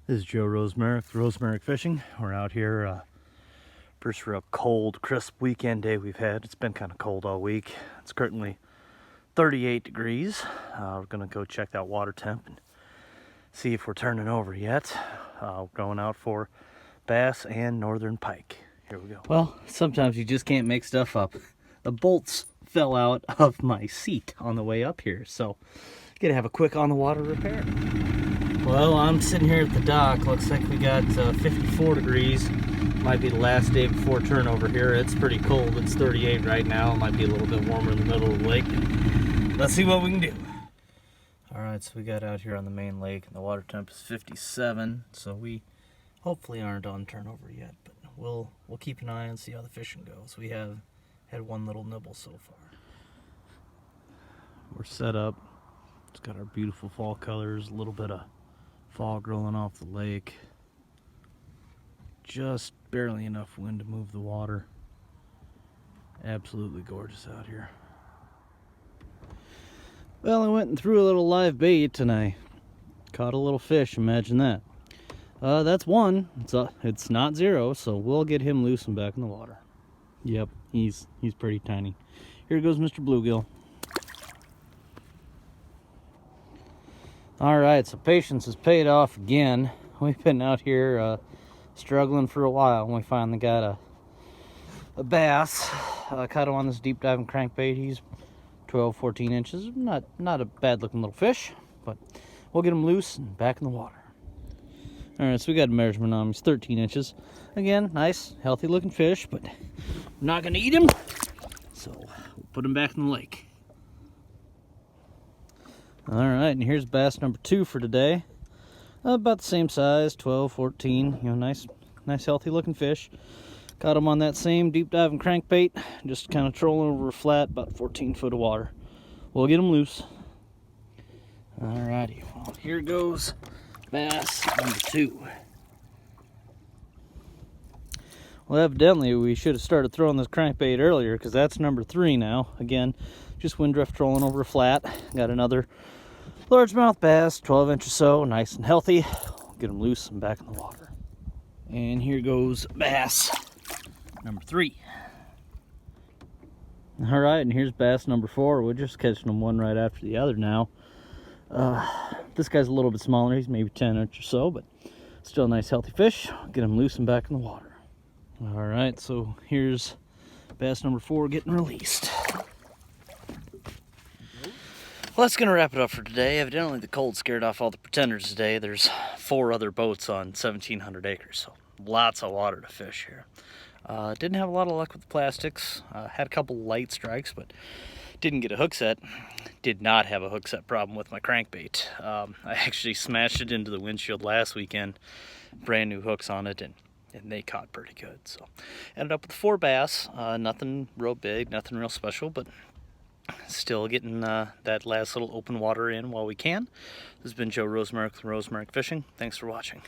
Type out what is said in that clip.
This is Joe Rosemerick, Rosemerick Fishing. We're out here, first real cold, crisp weekend day we've had. It's been kind of cold all week. It's currently 38 degrees. We're gonna go check that water temp and see if we're turning over yet. We're going out for bass and northern pike. Here we go. Well, sometimes you just can't make stuff up. The bolts fell out of my seat on the way up here, so gotta have a quick on the water repair. Well, I'm sitting here at the dock. Looks like we got 54 degrees. Might be the last day before turnover here. It's pretty cold. It's 38 right now. It might be a little bit warmer in the middle of the lake. Let's see what we can do. All right, so we got out here on the main lake, and the water temp is 57. So we hopefully aren't on turnover yet, but we'll keep an eye and see how the fishing goes. We have had one little nibble so far. We're set up. It's got our beautiful fall colors, a little bit of fog rolling off the lake. Just barely enough wind to move the water. Absolutely gorgeous out here. Well, I went and threw a little live bait and I caught a little fish. Imagine that. That's one. It's not zero, so we'll get him loose and back in the water. Yep, he's pretty tiny. Here goes Mr. Bluegill. All right, so patience has paid off again. We've been out here struggling for a while, and we finally got a bass. Caught him on this deep diving crankbait. He's 12-14 inches. Not a bad looking little fish, but we'll get him loose and back in the water. All right, so we got a measurement on him. He's 13 inches. Again, nice, healthy looking fish, but we're not gonna eat him, so we'll put him back in the lake. All right, and here's bass number 2 for today. About the same size, 12, 14, you know, nice healthy looking fish. Caught him on that same deep diving crankbait, just kind of trolling over a flat, about 14 foot of water. We'll get him loose. All righty, well, here goes bass number 2. Well, evidently we should have started throwing this crankbait earlier, because that's number 3 now. Again, just wind drift trolling over a flat. Got another largemouth bass, 12 inches or so, nice and healthy. Get him loose and back in the water. And here goes bass number 3. All right, and here's bass number 4. We're just catching them one right after the other now. This guy's a little bit smaller. He's maybe 10 inches or so, but still a nice healthy fish. Get him loose and back in the water. All right, so here's bass number 4 getting released. Well, that's going to wrap it up for today. Evidently, the cold scared off all the pretenders today. There's 4 other boats on 1,700 acres, so lots of water to fish here. Didn't have a lot of luck with the plastics. Had a couple light strikes, but didn't get a hook set. Did not have a hook set problem with my crankbait. I actually smashed it into the windshield last weekend. Brand new hooks on it, and they caught pretty good. So ended up with 4 bass. Nothing real big, nothing real special, but still getting that last little open water in while we can. This has been Joe Rosemerick with Rosemerick Fishing. Thanks for watching.